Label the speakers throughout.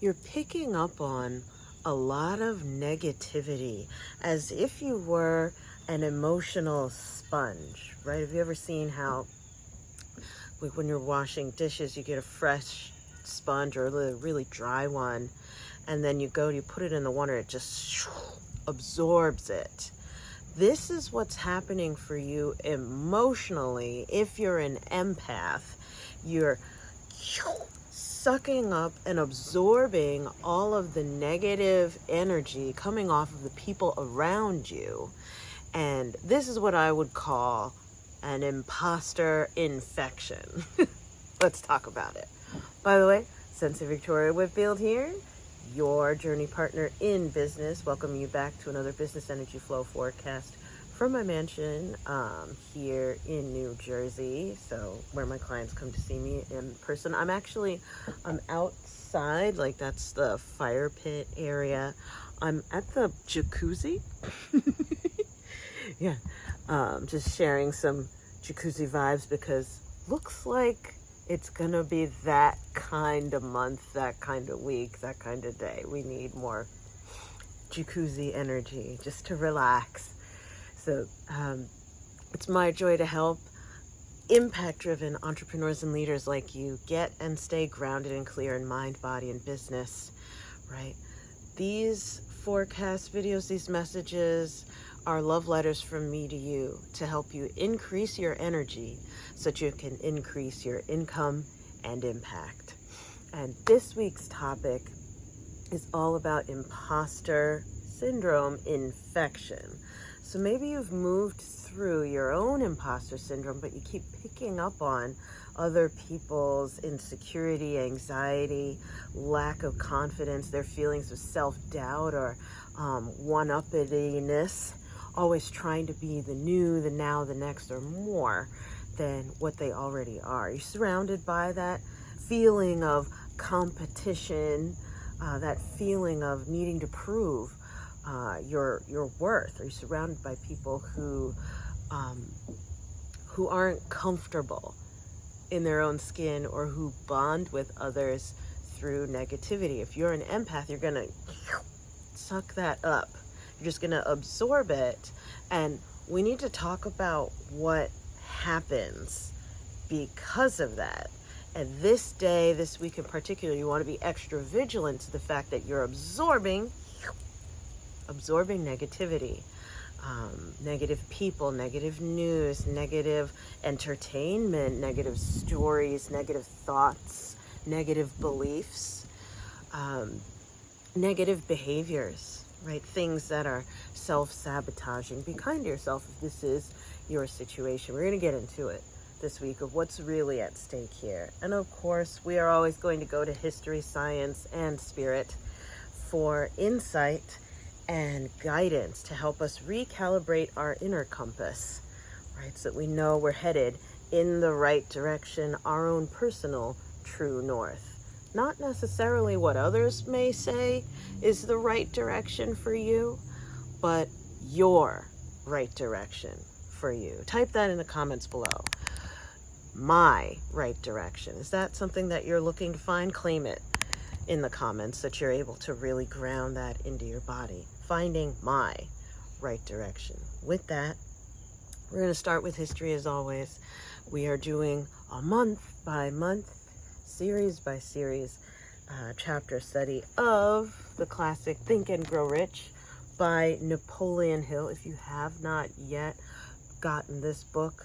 Speaker 1: you're picking up on a lot of negativity as if you were an emotional sponge, right? Have you ever seen how, like, when you're washing dishes, you get a fresh sponge or a really dry one, and then you put it in the water, it just absorbs it. This is what's happening for you emotionally. If you're an empath, you're sucking up and absorbing all of the negative energy coming off of the people around you. And this is what I would call an imposter infection. Let's talk about it. By the way, Sensei Victoria Whitfield here, your journey partner in business. Welcome you back to another Business Energy Flow forecast from my mansion here in New Jersey. So where my clients come to see me in person. I'm outside, like that's the fire pit area. I'm at the jacuzzi. Yeah, just sharing some jacuzzi vibes because looks like it's gonna be that kind of month, that kind of week, that kind of day. We need more jacuzzi energy just to relax. So it's my joy to help impact-driven entrepreneurs and leaders like you get and stay grounded and clear in mind, body, and business, right? These forecast videos, these messages are love letters from me to you to help you increase your energy so that you can increase your income and impact. And this week's topic is all about imposter syndrome infection. So maybe you've moved through your own imposter syndrome, but you keep picking up on other people's insecurity, anxiety, lack of confidence, their feelings of self-doubt or one-uppityness, always trying to be the new, the now, the next, or more than what they already are. You're surrounded by that feeling of competition, that feeling of needing to prove your worth. Are you surrounded by people who aren't comfortable in their own skin or who bond with others through negativity? If you're an empath, you're gonna suck that up. You're just gonna absorb it. And we need to talk about what happens because of that. And this day, this week in particular, you want to be extra vigilant to the fact that you're absorbing negativity, negative people, negative news, negative entertainment, negative stories, negative thoughts, negative beliefs, negative behaviors, right? Things that are self-sabotaging. Be kind to yourself if this is your situation. We're going to get into it this week of what's really at stake here. And of course, we are always going to go to history, science, and spirit for insight and guidance to help us recalibrate our inner compass, right? So that we know we're headed in the right direction, our own personal true north. Not necessarily what others may say is the right direction for you, but your right direction for you. Type that in the comments below. My right direction. Is that something that you're looking to find? Claim it in the comments that you're able to really ground that into your body. Finding my right direction. With that, we're going to start with history as always. We are doing a month by month, series by series, chapter study of the classic Think and Grow Rich by Napoleon Hill. If you have not yet gotten this book,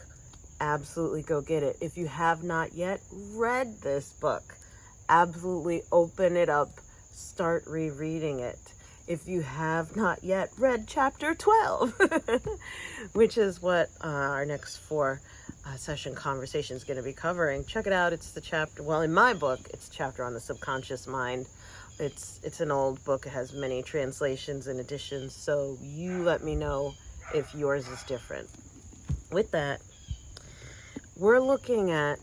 Speaker 1: absolutely go get it. If you have not yet read this book, absolutely open it up, start rereading it. If you have not yet read chapter 12, which is what our next four session conversation is going to be covering, check it out. It's the chapter, well, in my book, it's a chapter on the subconscious mind. It's an old book. It has many translations and editions, so you let me know if yours is different. With that, we're looking at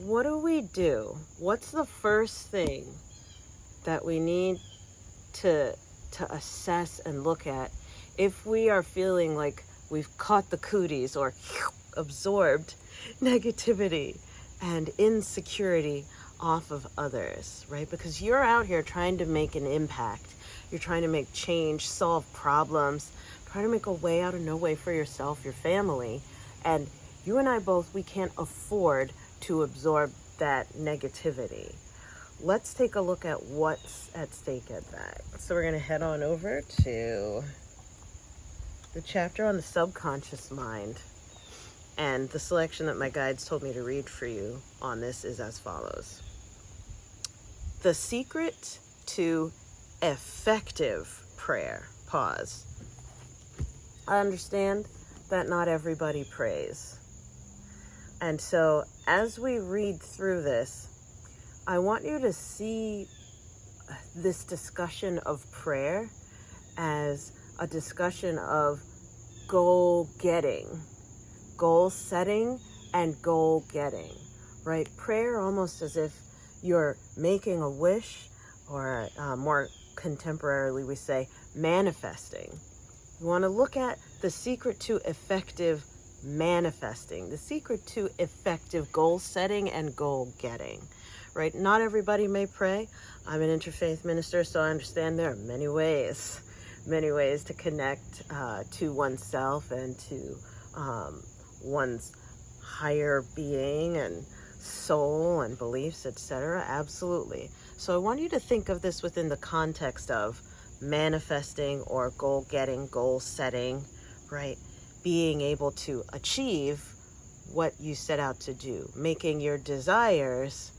Speaker 1: what do we do? What's the first thing that we need to assess and look at if we are feeling like we've caught the cooties or absorbed negativity and insecurity off of others, right? Because you're out here trying to make an impact. You're trying to make change, solve problems, trying to make a way out of no way for yourself, your family. And you and I both, we can't afford to absorb that negativity. Let's take a look at what's at stake at that. So we're going to head on over to the chapter on the subconscious mind. And the selection that my guides told me to read for you on this is as follows. The secret to effective prayer. Pause. I understand that not everybody prays. And so as we read through this, I want you to see this discussion of prayer as a discussion of goal getting, goal setting, and goal getting, right? Prayer almost as if you're making a wish, or more contemporarily we say manifesting. You want to look at the secret to effective manifesting, the secret to effective goal setting and goal getting, right? Not everybody may pray. I'm an interfaith minister, so I understand there are many ways to connect to oneself and to one's higher being and soul and beliefs, etc. Absolutely. So I want you to think of this within the context of manifesting or goal getting, goal setting, right? Being able to achieve what you set out to do, making your desires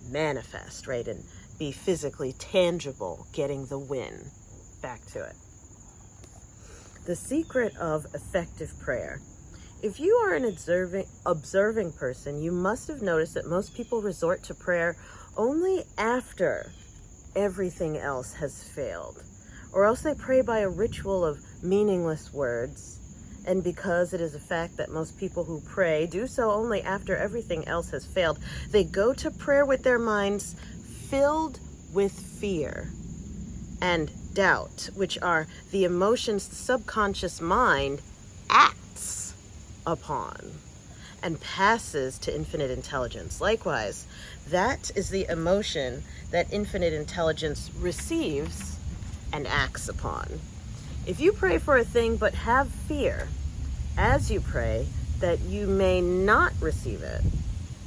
Speaker 1: manifest, right? And be physically tangible, getting the win. Back to it. The secret of effective prayer. If you are an observing person, you must have noticed that most people resort to prayer only after everything else has failed, or else they pray by a ritual of meaningless words. And because it is a fact that most people who pray do so only after everything else has failed, they go to prayer with their minds filled with fear and doubt, which are the emotions the subconscious mind acts upon and passes to infinite intelligence. Likewise, that is the emotion that infinite intelligence receives and acts upon. If you pray for a thing but have fear as you pray that you may not receive it,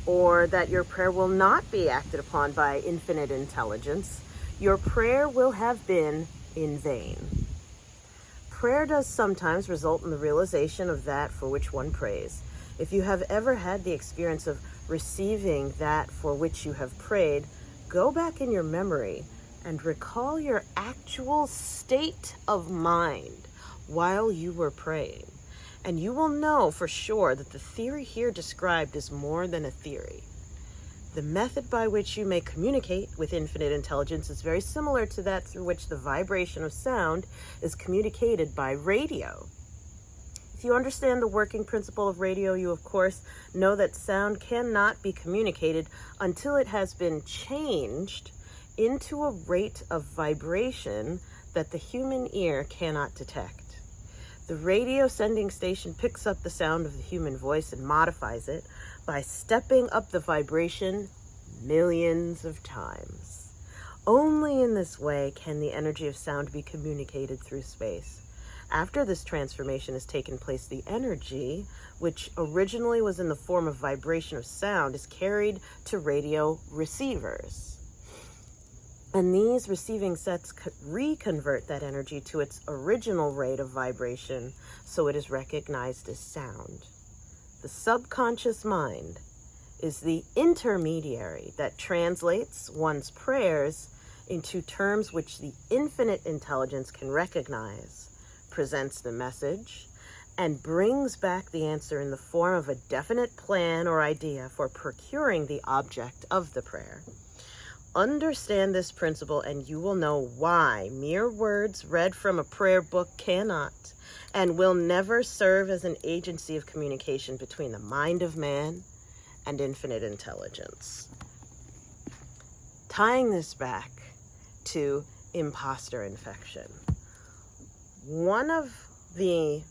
Speaker 1: or that your prayer will not be acted upon by infinite intelligence, your prayer will have been in vain. Prayer does sometimes result in the realization of that for which one prays. If you have ever had the experience of receiving that for which you have prayed, go back in your memory and recall your actual state of mind while you were praying. And you will know for sure that the theory here described is more than a theory. The method by which you may communicate with infinite intelligence is very similar to that through which the vibration of sound is communicated by radio. If you understand the working principle of radio, you of course know that sound cannot be communicated until it has been changed into a rate of vibration that the human ear cannot detect. The radio sending station picks up the sound of the human voice and modifies it by stepping up the vibration millions of times. Only in this way can the energy of sound be communicated through space. After this transformation has taken place, the energy, which originally was in the form of vibration of sound, is carried to radio receivers. And these receiving sets reconvert that energy to its original rate of vibration, so it is recognized as sound. The subconscious mind is the intermediary that translates one's prayers into terms which the infinite intelligence can recognize, presents the message, and brings back the answer in the form of a definite plan or idea for procuring the object of the prayer. Understand this principle and you will know why mere words read from a prayer book cannot and will never serve as an agency of communication between the mind of man and infinite intelligence. Tying this back to imposter infection, one of the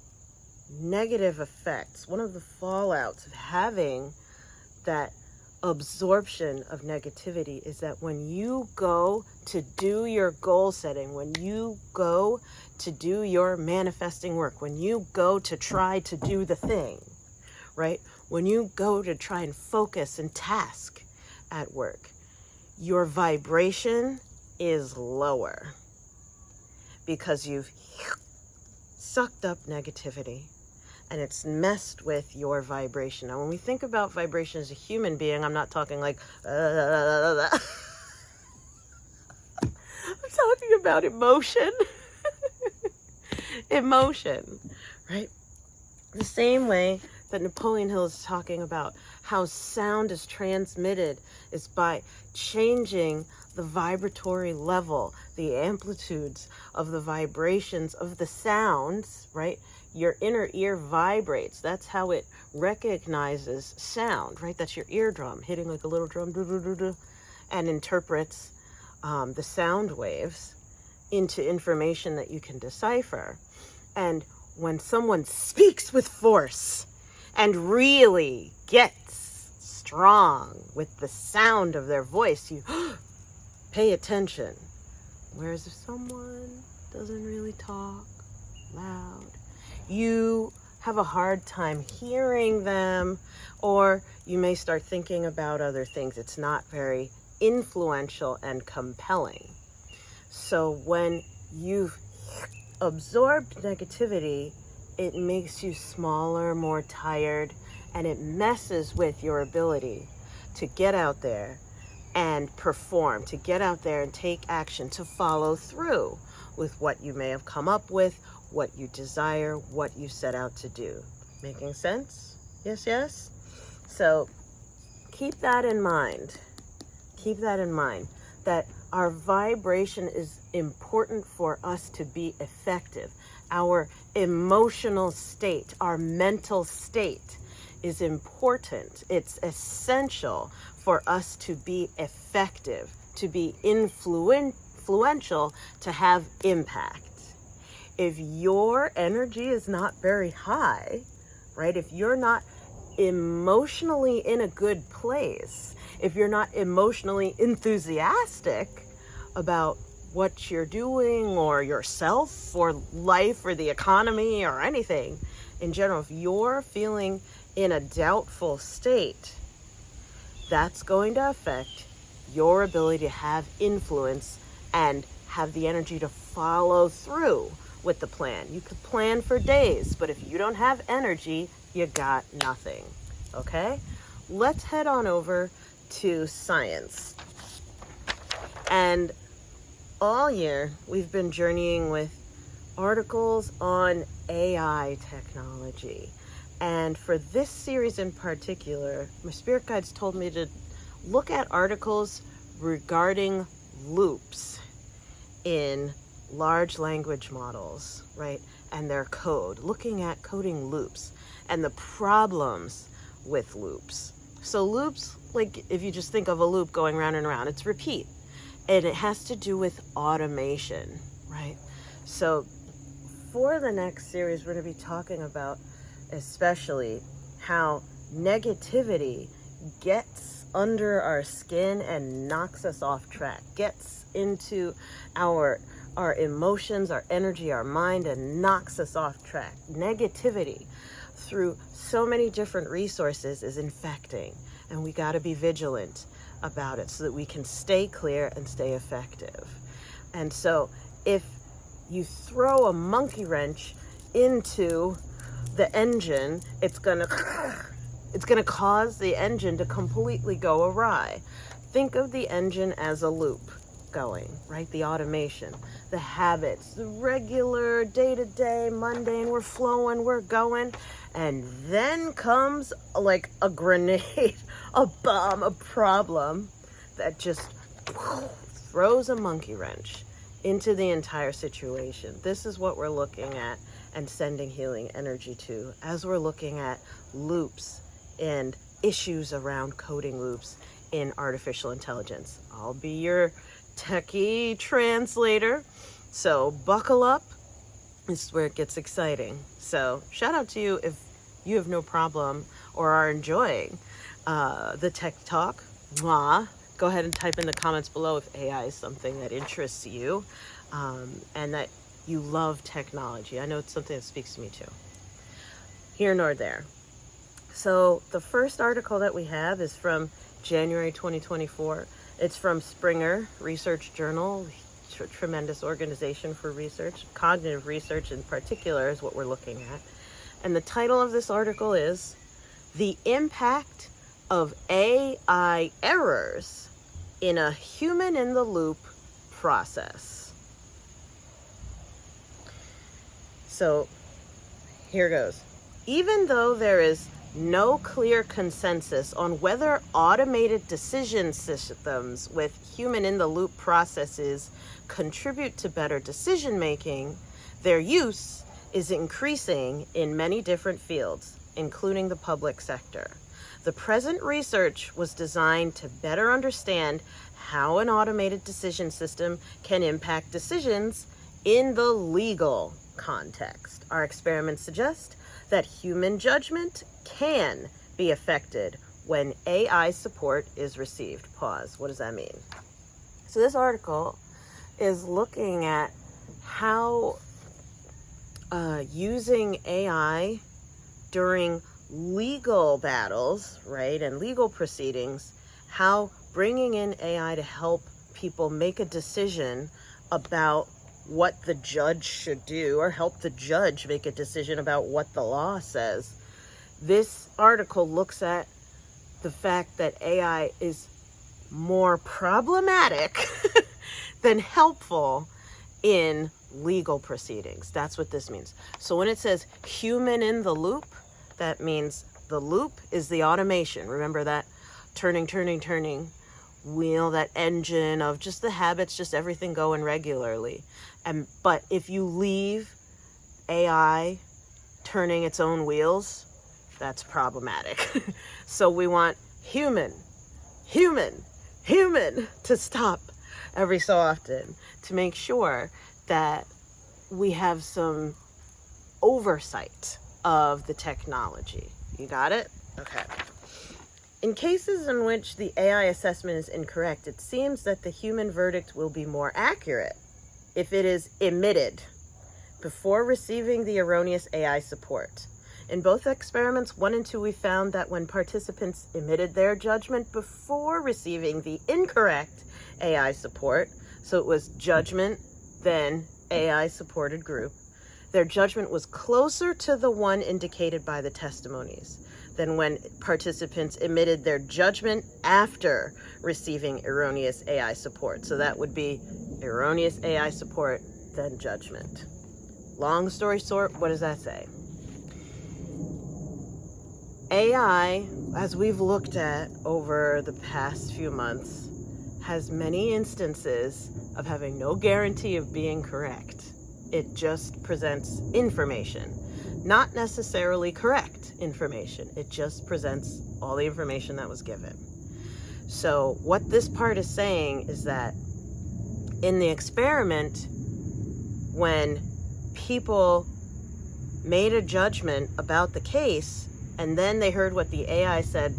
Speaker 1: negative effects, one of the fallouts of having that absorption of negativity is that when you go to do your goal setting, when you go to do your manifesting work, when you go to try to do the thing, right? When you go to try and focus and task at work, your vibration is lower because you've sucked up negativity and it's messed with your vibration. Now, when we think about vibration as a human being, I'm not talking like, I'm talking about emotion. Emotion, right? The same way that Napoleon Hill is talking about how sound is transmitted is by changing the vibratory level, the amplitudes of the vibrations of the sounds, right? Your inner ear vibrates. That's how it recognizes sound, right? That's your eardrum hitting like a little drum, and interprets the sound waves into information that you can decipher. And when someone speaks with force and really gets strong with the sound of their voice, you pay attention. Whereas if someone doesn't really talk loud, you have a hard time hearing them, or you may start thinking about other things. It's not very influential and compelling. So when you've absorbed negativity, it makes you smaller, more tired, and it messes with your ability to get out there and perform, to get out there and take action, to follow through with what you may have come up with, what you desire, what you set out to do. Making sense? Yes, yes? So keep that in mind. Keep that in mind, that our vibration is important for us to be effective. Our emotional state, our mental state is important. It's essential for us to be effective, to be influential, to have impact. If your energy is not very high, right? If you're not emotionally in a good place, if you're not emotionally enthusiastic about what you're doing or yourself or life or the economy or anything in general, if you're feeling in a doubtful state, that's going to affect your ability to have influence and have the energy to follow through with the plan. You could plan for days, but if you don't have energy, you got nothing. Okay? Let's head on over to science. And all year, we've been journeying with articles on AI technology. And for this series in particular, my spirit guides told me to look at articles regarding loops in large language models, right? And their code, looking at coding loops and the problems with loops. So loops, like if you just think of a loop going round and around, it's repeat. And it has to do with automation, right? So for the next series, we're going to be talking about especially how negativity gets under our skin and knocks us off track, gets into our emotions, our energy, our mind, and knocks us off track. Negativity through so many different resources is infecting, and we got to be vigilant about it so that we can stay clear and stay effective. And so if you throw a monkey wrench into the engine, it's gonna cause the engine to completely go awry. Think of the engine as a loop going, right? The automation, the habits, the regular day-to-day mundane, we're flowing, we're going, and then comes like a grenade, a bomb, a problem that just throws a monkey wrench into the entire situation. This is what we're looking at and sending healing energy to as we're looking at loops and issues around coding loops in artificial intelligence. I'll be your techie translator, so buckle up. This is where it gets exciting. So shout out to you if you have no problem or are enjoying the Tech Talk. Mwah. Go ahead and type in the comments below if AI is something that interests you, and that you love technology. I know it's something that speaks to me too. Here nor there. So the first article that we have is from January 2024. It's from Springer Research Journal, tremendous organization for research. Cognitive research in particular is what we're looking at. And the title of this article is The Impact of AI Errors in a Human-in-the-Loop Process. So here goes. Even though there is no clear consensus on whether automated decision systems with human-in-the-loop processes contribute to better decision-making, their use is increasing in many different fields, including the public sector. The present research was designed to better understand how an automated decision system can impact decisions in the legal context. Our experiments suggest that human judgment can be affected when AI support is received. Pause. What does that mean? So this article is looking at how using AI during legal battles, right, and legal proceedings, how bringing in AI to help people make a decision about what the judge should do, or help the judge make a decision about what the law says. This article looks at the fact that AI is more problematic than helpful in legal proceedings. That's what this means. So when it says human in the loop, that means the loop is the automation. Remember that turning wheel, that engine of just the habits, just everything going regularly. But if you leave AI turning its own wheels, that's problematic. So we want human to stop every so often to make sure that we have some oversight of the technology. You got it? Okay. In cases in which the AI assessment is incorrect, it seems that the human verdict will be more accurate if it is emitted before receiving the erroneous AI support. In both experiments 1 and 2, we found that when participants emitted their judgment before receiving the incorrect AI support, so it was judgment, then AI supported group, their judgment was closer to the one indicated by the testimonies than when participants emitted their judgment after receiving erroneous AI support. So that would be erroneous AI support, then judgment. Long story short, what does that say? AI, as we've looked at over the past few months, has many instances of having no guarantee of being correct. It just presents information, not necessarily correct information. It just presents all the information that was given. So what this part is saying is that in the experiment, when people made a judgment about the case, and then they heard what the AI said,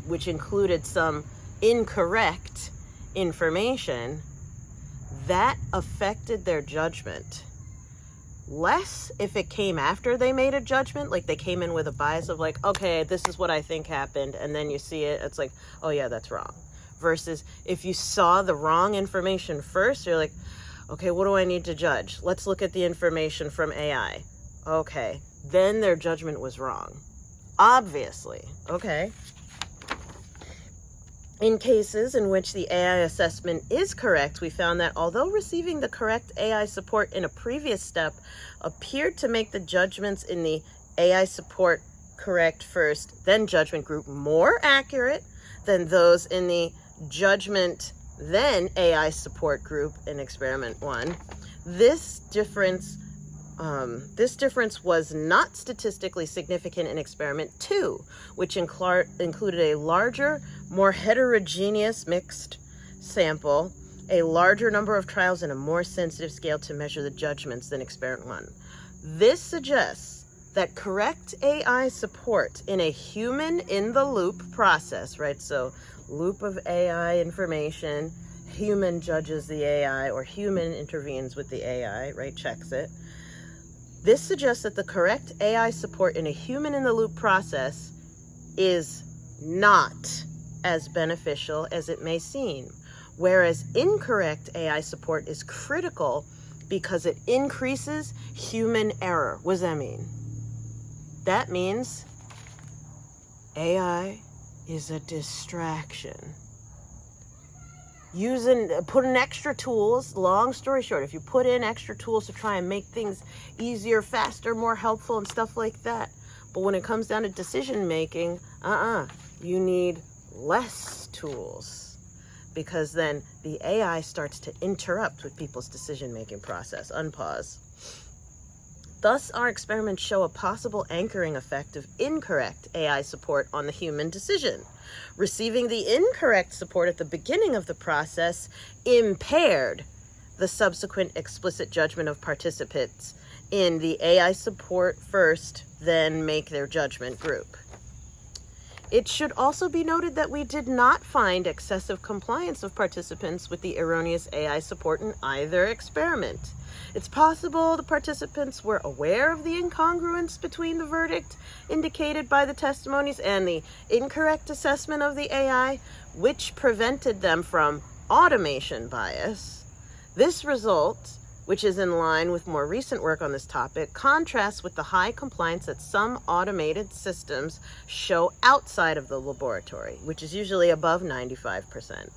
Speaker 1: which included some incorrect information, that affected their judgment. Less if it came after they made a judgment, like they came in with a bias of like, okay, this is what I think happened, and then you see it, it's like, oh yeah, that's wrong. Versus if you saw the wrong information first, you're like, okay, what do I need to judge? Let's look at the information from AI. Okay, then their judgment was wrong. Obviously, okay. In cases in which the AI assessment is correct, we found that although receiving the correct AI support in a previous step appeared to make the judgments in the AI support correct first, then judgment group more accurate than those in the judgment then AI support group in experiment 1, this difference was not statistically significant in experiment 2, which included a larger, more heterogeneous mixed sample, a larger number of trials, and a more sensitive scale to measure the judgments than experiment 1. This suggests that correct AI support in a human-in-the-loop process, right? So loop of AI information, human judges the AI, or human intervenes with the AI, right? Checks it. This suggests that the correct AI support in a human-in-the-loop process is not as beneficial as it may seem, whereas incorrect AI support is critical because it increases human error. What does that mean? That means AI is a distraction. Put in extra tools, long story short, if you put in extra tools to try and make things easier, faster, more helpful and stuff like that, but when it comes down to decision making, you need less tools, because then the AI starts to interrupt with people's decision making process. Unpause. Thus, our experiments show a possible anchoring effect of incorrect AI support on the human decision. Receiving the incorrect support at the beginning of the process impaired the subsequent explicit judgment of participants in the AI support first, then make their judgment group. It should also be noted that we did not find excessive compliance of participants with the erroneous AI support in either experiment. It's possible the participants were aware of the incongruence between the verdict indicated by the testimonies and the incorrect assessment of the AI, which prevented them from automation bias. This result, which is in line with more recent work on this topic, contrasts with the high compliance that some automated systems show outside of the laboratory, which is usually above 95%.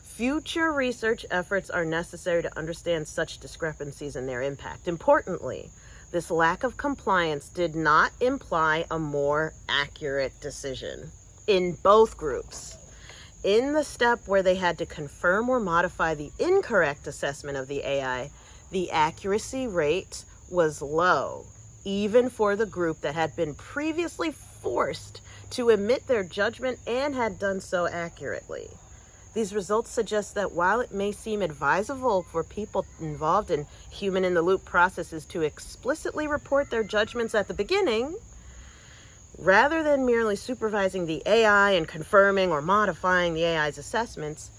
Speaker 1: Future research efforts are necessary to understand such discrepancies and their impact. Importantly, this lack of compliance did not imply a more accurate decision in both groups. In the step where they had to confirm or modify the incorrect assessment of the AI, the accuracy rate was low, even for the group that had been previously forced to admit their judgment and had done so accurately. These results suggest that while it may seem advisable for people involved in human-in-the-loop processes to explicitly report their judgments at the beginning, rather than merely supervising the AI and confirming or modifying the AI's assessments,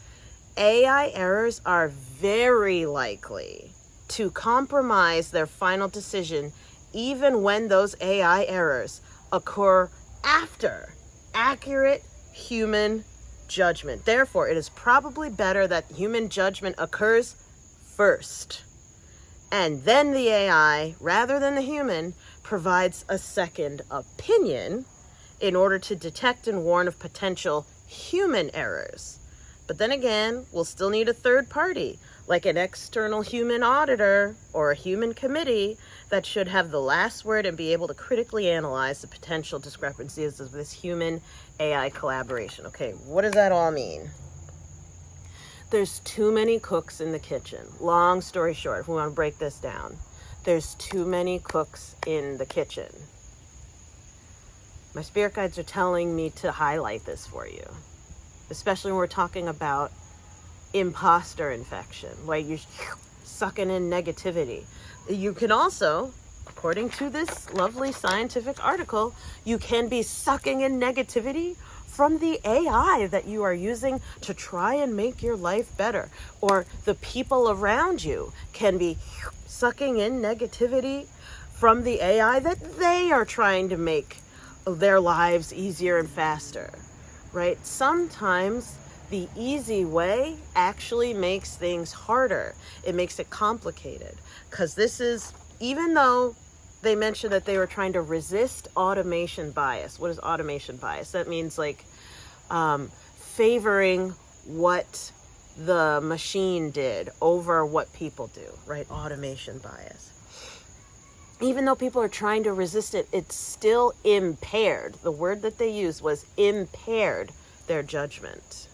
Speaker 1: AI errors are very likely to compromise their final decision, even when those AI errors occur after accurate human judgment. Therefore, it is probably better that human judgment occurs first, and then the AI, rather than the human, provides a second opinion in order to detect and warn of potential human errors. But then again, we'll still need a third party, like an external human auditor or a human committee that should have the last word and be able to critically analyze the potential discrepancies of this human AI collaboration. Okay, what does that all mean? There's too many cooks in the kitchen. Long story short, if we want to break this down, there's too many cooks in the kitchen. My spirit guides are telling me to highlight this for you, especially when we're talking about imposter infection, right? You're sucking in negativity. You can also, according to this lovely scientific article, you can be sucking in negativity from the AI that you are using to try and make your life better. Or the people around you can be sucking in negativity from the AI that they are trying to make their lives easier and faster, right? Sometimes the easy way actually makes things harder. It makes it complicated, because this is, even though they mentioned that they were trying to resist automation bias. What is automation bias? That means like favoring what the machine did over what people do, right? Automation bias. Even though people are trying to resist it, it's still impaired. The word that they used was impaired their judgment.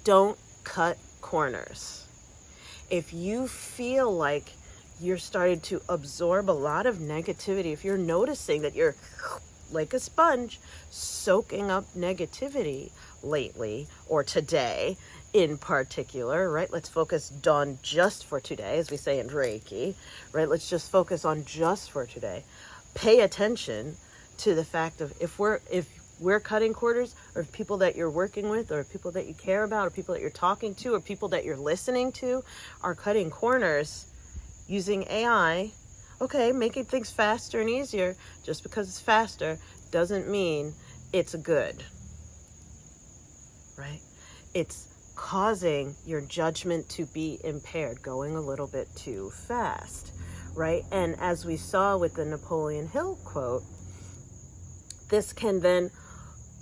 Speaker 1: Don't cut corners. If you feel like you're starting to absorb a lot of negativity, if you're noticing that you're like a sponge soaking up negativity lately or today in particular, right? Let's focus on just for today, as we say in Reiki, right? Let's just focus on just for today. pay attention to the fact of if we're cutting corners, or people that you're working with, or people that you care about, or people that you're talking to, or people that you're listening to are cutting corners using AI, okay, making things faster and easier, just because it's faster doesn't mean it's good, right? It's causing your judgment to be impaired, going a little bit too fast, right? And as we saw with the Napoleon Hill quote, this can then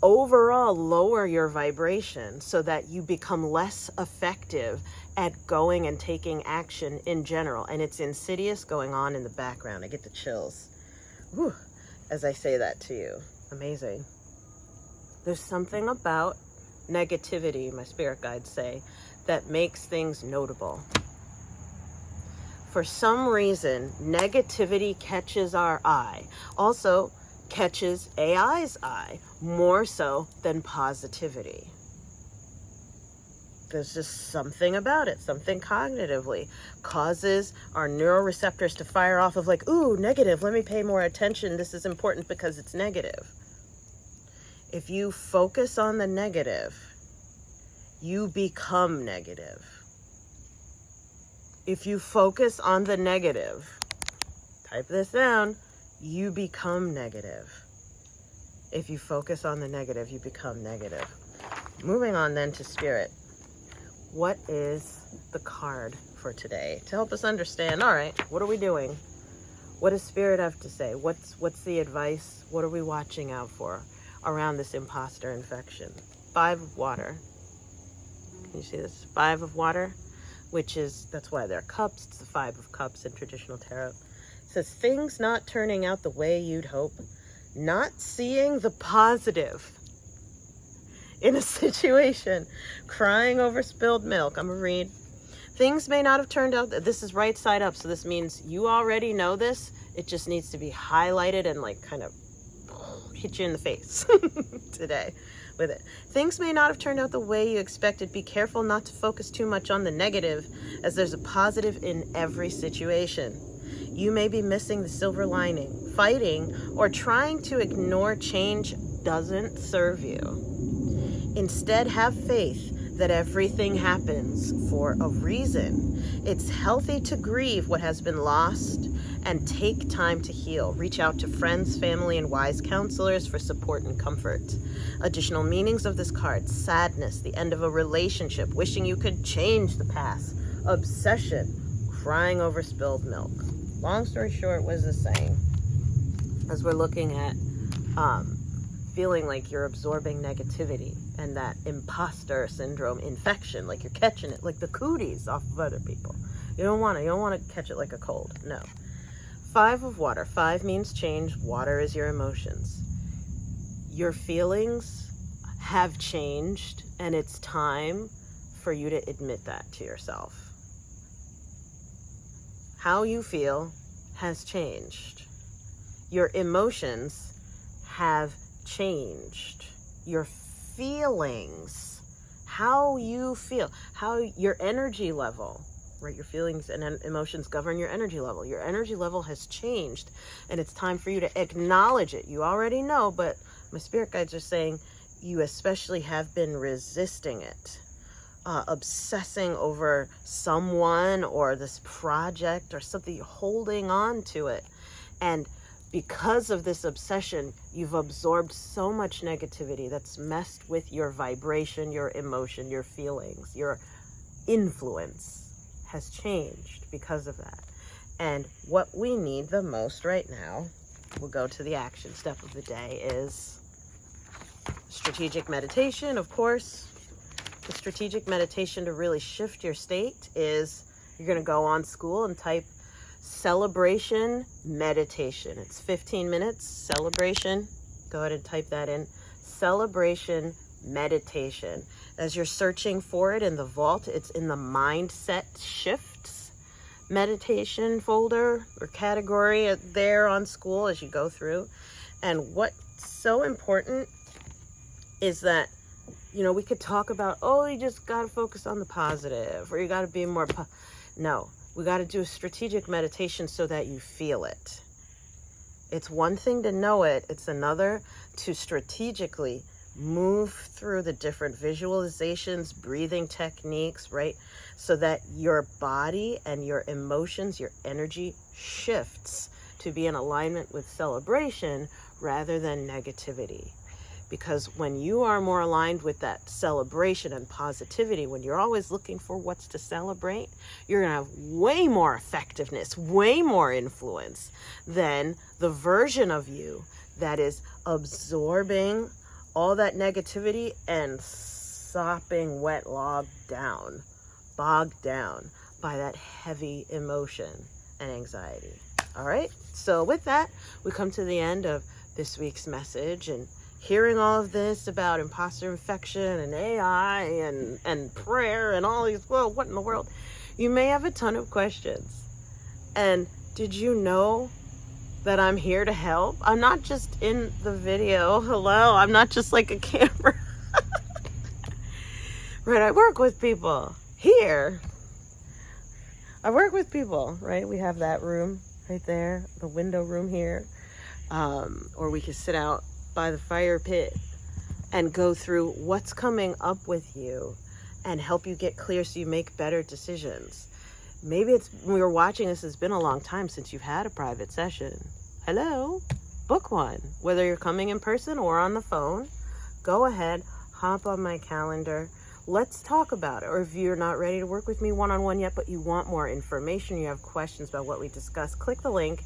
Speaker 1: overall lower your vibration so that you become less effective at going and taking action in general. And it's insidious going on in the background. I get the chills, whew, as I say that to you. Amazing. There's something about negativity, my spirit guides say, that makes things notable. For some reason, negativity catches our eye. Also, catches AI's eye more so than positivity. There's just something about it, something cognitively causes our neuroreceptors to fire off of like, ooh, negative, let me pay more attention. This is important because it's negative. If you focus on the negative, you become negative. If you focus on the negative, type this down, you become negative. If you focus on the negative, you become negative. Moving on then to spirit. What is the card for today? To help us understand, all right, what are we doing? What does spirit have to say? What's the advice? What are we watching out for around this imposter infection? 5 of water. Can you see this? 5 of water, which is, that's why they're cups. It's the 5 of cups in traditional tarot. It says things not turning out the way you'd hope, not seeing the positive in a situation, crying over spilled milk. I'm gonna read. Things may not have turned out, this is right side up, so this means you already know this. It just needs to be highlighted and like kind of hit you in the face today with it. Things may not have turned out the way you expected. Be careful not to focus too much on the negative, as there's a positive in every situation. You may be missing the silver lining. Fighting or trying to ignore change doesn't serve you. Instead, have faith that everything happens for a reason. It's healthy to grieve what has been lost and take time to heal. Reach out to friends, family, and wise counselors for support and comfort. Additional meanings of this card: sadness, the end of a relationship, wishing you could change the past, obsession, crying over spilled milk. Long story short, what is this saying? As we're looking at feeling like you're absorbing negativity and that imposter syndrome infection, like you're catching it like the cooties off of other people. You don't want to catch it like a cold. No. 5 of water. 5 means change. Water is your emotions. Your feelings have changed, and it's time for you to admit that to yourself. How you feel has changed. Your emotions have changed. Your feelings, how you feel, how your energy level, right? Your feelings and emotions govern your energy level. Your energy level has changed, and it's time for you to acknowledge it. You already know, but my spirit guides are saying you especially have been resisting it, obsessing over someone or this project or something. You're holding on to it, and because of this obsession, you've absorbed so much negativity that's messed with your vibration, your emotion, your feelings. Your influence has changed because of that. And what we need the most right now, we'll go to the action step of the day, is strategic meditation, of course. The strategic meditation to really shift your state is you're going to go on Skool and type celebration meditation. It's 15 minutes. Celebration. Go ahead and type that in. Celebration meditation. As you're searching for it in the vault, it's in the mindset shifts meditation folder or category there on Skool as you go through. And what's so important is that, you know, we could talk about, oh, you just got to focus on the positive, or you got to be more no. We got to do a strategic meditation so that you feel it. It's one thing to know it. It's another to strategically move through the different visualizations, breathing techniques, right? So that your body and your emotions, your energy shifts to be in alignment with celebration rather than negativity. Because when you are more aligned with that celebration and positivity, when you're always looking for what's to celebrate, you're going to have way more effectiveness, way more influence than the version of you that is absorbing all that negativity and sopping wet bogged down by that heavy emotion and anxiety. All right. So with that, we come to the end of this week's message, and hearing all of this about imposter infection and AI and prayer and all these, well, what in the world? You may have a ton of questions. And did you know that I'm here to help? I'm not just in the video. Hello. I'm not just like a camera. Right. I work with people here. I work with people, right? We have that room right there, the window room here. Or we can sit out by the fire pit and go through what's coming up with you and help you get clear so you make better decisions. Maybe it's, when you're watching this, it's been a long time since you've had a private session. Hello, book one. Whether you're coming in person or on the phone, go ahead, hop on my calendar. Let's talk about it. Or if you're not ready to work with me one-on-one yet, but you want more information, you have questions about what we discussed, click the link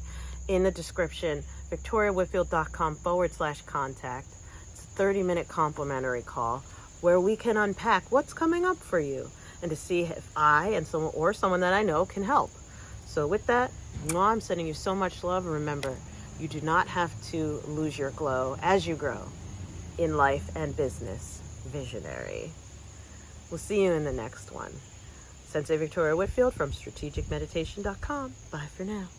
Speaker 1: in the description, victoriawhitfield.com/contact. It's a 30-minute complimentary call where we can unpack what's coming up for you and to see if I and someone that I know can help. So with that, I'm sending you so much love. And remember, you do not have to lose your glow as you grow in life and business. Visionary. We'll see you in the next one. Sensei Victoria Whitfield from strategicmeditation.com. Bye for now.